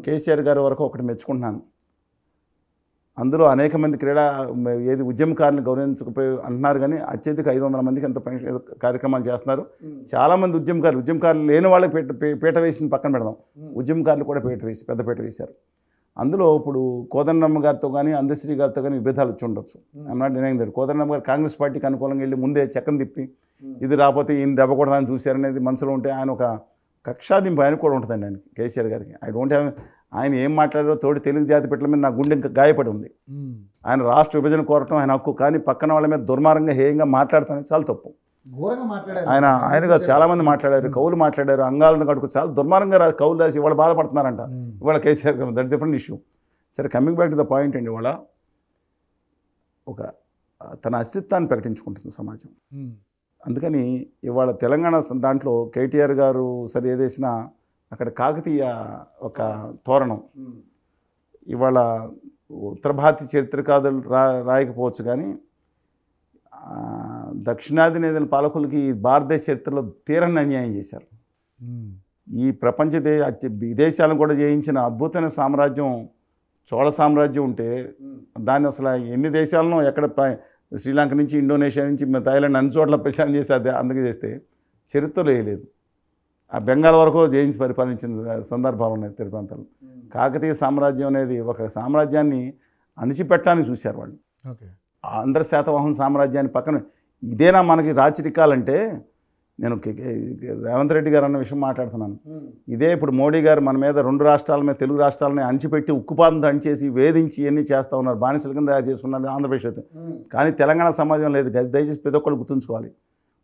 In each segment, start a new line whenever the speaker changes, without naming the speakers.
కేసీఆర్ గారి వరకు ఒకటి మెచ్చుకుంటున్నాను. అందులో అనేక మంది ఉద్యమకారులను గౌరవించకపోయి అంటున్నారు, కానీ అత్యధిక 500 మందికి ఎంత కార్యక్రమాలు చేస్తున్నారు. చాలామంది ఉద్యమకారులు లేని వాళ్ళకి పీట వేసిన పక్కన పెడదాం, ఉద్యమకారులు కూడా పెద్ద పీట వేశారు. అందులో ఇప్పుడు కోదండరామ్ గారితో కానీ అందశ్రీ గారితో కానీ విభేదాలు వచ్చి ఉండొచ్చు. అన్నాడు నేను కోదండరామ్ గారు కాంగ్రెస్ పార్టీకి అనుకూలంగా వెళ్ళి ముందే చక్కని తిప్పి ఇది రాకపోతే ఈయన దెబ్బకూడదని చూశారనేది మనసులో ఉంటే ఆయన ఒక కక్షాదింపు ఆయన కూడా ఉంటుందండి. ఆయనకి కేసీఆర్ గారికి ఆయన ఏం మాట్లాడారో తోటి తెలుగు జాతి పెట్టల మీద నా గుండె ఇంకా గాయపడి ఉంది. ఆయన రాష్ట్ర విభజన కోరటం ఆయన హక్కు, కానీ పక్కన వాళ్ళ మీద దుర్మార్గంగా హేయంగా మాట్లాడతానే చాలా తప్పు. ఆయనగా చాలామంది మాట్లాడారు, కవులు మాట్లాడారు, అంగాలను కడుకు చాలా దుర్మార్గంగా కవులు రాసి ఇవాళ బాధపడుతున్నారంట. ఇవాళ కేసీఆర్ గారు దట్ డిఫరెంట్ ఇష్యూ. సరే, coming back to the point అండి, ఇవాళ ఒక తన అస్తిత్వాన్ని ప్రకటించుకుంటుంది సమాజం. అందుకని ఇవాళ తెలంగాణ దాంట్లో కేటీఆర్ గారు సరి ఏదేసినా అక్కడ కాకతీయ ఒక తోరణం. ఇవాళ ఉత్తర భారతీయ చరిత్రకారులు రాయకపోవచ్చు, కానీ దక్షిణాది నేతల పాలకులకి భారతదేశ చరిత్రలో తీరని అన్యాయం చేశారు. ఈ ప్రపంచ విదేశాలను కూడా జయించిన అద్భుతమైన సామ్రాజ్యం చోళ సామ్రాజ్యం ఉంటే దాన్ని అసలు ఎన్ని దేశాలను ఎక్కడ శ్రీలంక నుంచి ఇండోనేషియా నుంచి థాయిలాండ్ అన్ని చోట్ల ప్రచారం చేసి అందుకే చేస్తే చరిత్రలో వేయలేదు. ఆ బెంగాల్ వరకు జయించి పరిపాలించిన సందర్భాలు ఉన్నాయి తెలుగు ప్రాంతాలు. కాకతీయ సామ్రాజ్యం అనేది ఒక సామ్రాజ్యాన్ని అణిచిపెట్టడానికి చూశారు వాళ్ళు. ఆంధ్ర శాతవాహన సామ్రాజ్యాన్ని పక్కన ఇదేనా మనకి రాచరికాలంటే, నేను రేవంత్ రెడ్డి గారు అన్న విషయం మాట్లాడుతున్నాను. ఇదే ఇప్పుడు మోడీ గారు మన మీద 2 రాష్ట్రాల మీద తెలుగు రాష్ట్రాలని అణిచిపెట్టి ఉక్కుపాదంతో అణిచేసి వేధించి ఇవన్నీ చేస్తూ ఉన్నారు, బానిసల కింద తయారు చేసుకున్నారు ఆంధ్రప్రదేశ్ అయితే. కానీ తెలంగాణ సమాజం లేదు. దయచేసి ప్రతి ఒక్కళ్ళు గుర్తుంచుకోవాలి.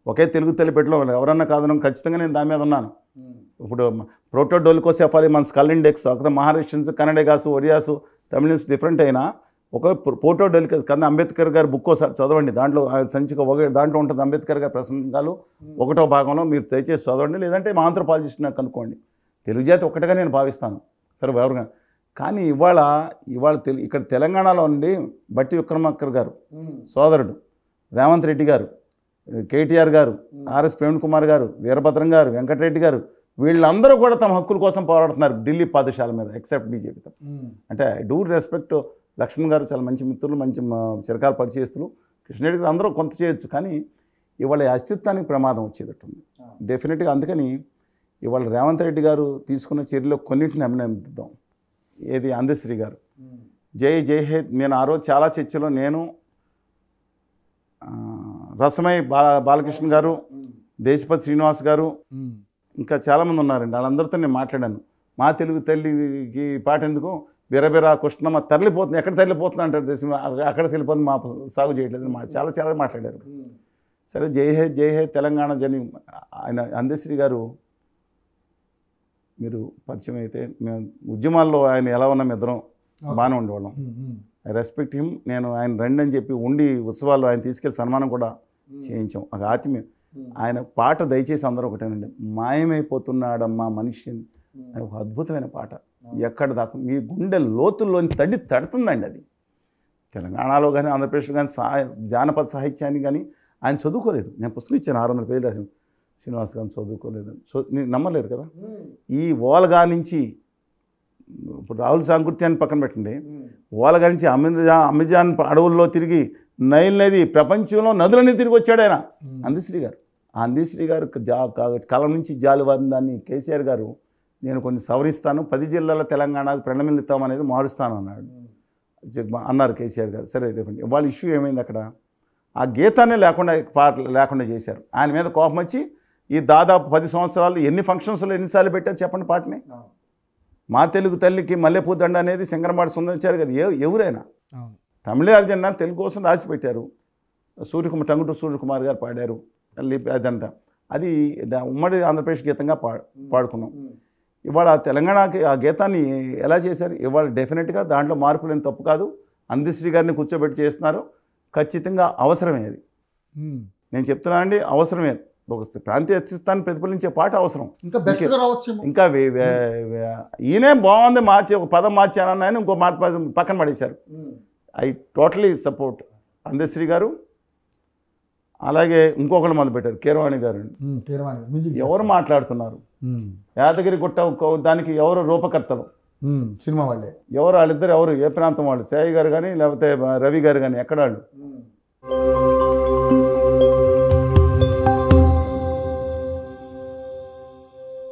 ఒకే తెలుగు తల్లిపెట్టలో ఎవరన్నా కాదనం ఖచ్చితంగా నేను దాని మీద ఉన్నాను. ఇప్పుడు ప్రోటోడోలికోసెఫాలి మన స్కల్ ఇండెక్స్ ఒక మహారాష్ట్రన్స్, కన్నడగాసు, ఒరియాసు, తమిళన్స్ డిఫరెంట్ అయినా ఒక ప్రోటోడోలిక కన్నా అంబేద్కర్ గారి బుక్ ఒకసారి చదవండి. దాంట్లో సంచిక దాంట్లో ఉంటుంది అంబేద్కర్ గారి ప్రసంగాలు 1వ భాగంలో. మీరు దయచేసి చదవండి, లేదంటే మా ఆంథ్రోపాలజిస్ట్ నాకు కనుక్కోండి. తెలుగు జాతి ఒక్కటిగా నేను భావిస్తాను, సరే ఎవరుగా. కానీ ఇవాళ ఇక్కడ తెలంగాణలో ఉండి బట్టి విక్రమార్క గారు సోదరుడు, రేవంత్ రెడ్డి గారు, కేటీఆర్ గారు, ఆర్ఎస్ ప్రవీణ్ కుమార్ గారు, వీరభద్రం గారు, వెంకటరెడ్డి గారు, వీళ్ళందరూ కూడా తమ హక్కుల కోసం పోరాడుతున్నారు ఢిల్లీ పాదశాల మీద, ఎక్సెప్ట్ బీజేపీతో. అంటే ఐ డూ రెస్పెక్ట్ లక్ష్మణ్ గారు, చాలా మంచి మిత్రులు, మంచి చిరకాల పరిచయస్తులు. కృష్ణరెడ్డి గారు అందరూ కొంత చేయొచ్చు, కానీ ఇవాళ అస్తిత్వానికి ప్రమాదం వచ్చేటట్టుంది డెఫినెట్గా. అందుకని ఇవాళ రేవంత్ రెడ్డి గారు తీసుకున్న చర్యలో కొన్నింటిని అభినందిద్దాం. ఏది అందశ్రీ గారు జై హే, నేను ఆ రోజు చాలా చర్చలో నేను, రసమై బాలకృష్ణ గారు, దేశపతి శ్రీనివాస్ గారు, ఇంకా చాలామంది ఉన్నారండి, వాళ్ళందరితో నేను మాట్లాడాను. మా తెలుగు తల్లికి పాట ఎందుకు, బిరబిరా కృష్ణమ్మ తరలిపోతుంది, ఎక్కడ తరలిపోతుంది అంటారు, అక్కడ వెళ్ళిపోతుంది, మా సాగు చేయట్లేదు, చాలా మాట్లాడారు. సరే, జై హే తెలంగాణ జని ఆయన అందశ్రీ గారు మీరు పరిచయం అయితే మేము ఉద్యమాల్లో ఆయన ఎలా ఉన్నాం ఇద్దరం బాగానే ఉండేవాళ్ళం. I respect him. నేను ఆయన రండి అని చెప్పి ఉండి ఉత్సవాల్లో ఆయన తీసుకెళ్ళి సన్మానం కూడా చేయించాం. ఒక ఆత్మీయ ఆయన పాట దయచేసి అందరూ ఒకటేనండి, మాయమైపోతున్నాడమ్మా మనిషి అని ఒక అద్భుతమైన పాట. ఎక్కడ దాకా మీ గుండె లోతుల్లోని తడుతుందండి. అది తెలంగాణలో కానీ ఆంధ్రప్రదేశ్లో కానీ జానపద సాహిత్యాన్ని కానీ ఆయన చదువుకోలేదు. నేను పుస్తకం ఇచ్చాను, 600 పేజీలు రాసాను. శ్రీనివాస్ గారిని చదువుకోలేదు, నమ్మలేరు కదా. ఈ ఓలగా నుంచి ఇప్పుడు రాహుల్ సాంకృత్యాన్ని పక్కన పెట్టండి, ఓలగా నుంచి అమెజాన్ అడవుల్లో తిరిగి నైల్ నది ప్రపంచంలో నదులన్నీ తిరిగి వచ్చాడు ఆయన అందశ్రీ గారు. ఆ అందశ్రీ గారు కలం నుంచి జాలువారిన దాన్ని కేసీఆర్ గారు నేను కొన్ని సవరిస్తాను, 10 జిల్లాల తెలంగాణకు ప్రణమిల్లుతాం అనేది మారుస్తాను అన్నారు కేసీఆర్ గారు. సరే, వాళ్ళ ఇష్యూ ఏమైంది అక్కడ, ఆ గీతాన్ని లేకుండా చేశారు. ఆయన మీద కోపం వచ్చి ఈ దాదాపు 10 సంవత్సరాలు ఎన్ని ఫంక్షన్స్లో ఎన్నిసార్లు పెట్టారు చెప్పండి పాటని. మా తెలుగు తల్లికి మల్లెపూ దండ అనేది సింగరమాడి సుందరాచారి గారు ఎవరైనా తమిళార్జున తెలుగు కోసం రాసి పెట్టారు. టంగుటూరి సూర్యకుమార్ గారు పాడారు. అదంతా అది ఉమ్మడి ఆంధ్రప్రదేశ్ గీతంగా పాడుకున్నాం. ఇవాళ తెలంగాణకి ఆ గీతాన్ని ఎలా చేశారు, ఇవాళ డెఫినెట్గా దాంట్లో మార్పులు ఏం తప్పు కాదు. అందశ్రీ గారిని కూర్చోబెట్టి చేస్తున్నారు, ఖచ్చితంగా అవసరమే. అది నేను చెప్తున్నానండి, అవసరమే. ఒక ప్రాంతీయ అస్తిత్వాన్ని ప్రతిఫలించే పాట అవసరం. ఇంకా ఈయనే బాగుంది మార్చి ఒక పదం మార్చానని ఆయన ఇంకో మాట పక్కన పడేశారు. ఐ టోటలీ సపోర్ట్ అందశ్రీ గారు. అలాగే ఇంకొకళ్ళు మొదలుపెట్టారు కీరవాణి గారు. ఎవరు మాట్లాడుతున్నారు, యాదగిరి గుట్ట దానికి ఎవరు రూపకర్తలు,
సినిమా వాళ్ళే
ఎవరు వాళ్ళిద్దరు ఎవరు ఏ ప్రాంతం వాళ్ళు, సేయ్ గారు కానీ లేకపోతే రవి గారు కానీ ఎక్కడ వాళ్ళు.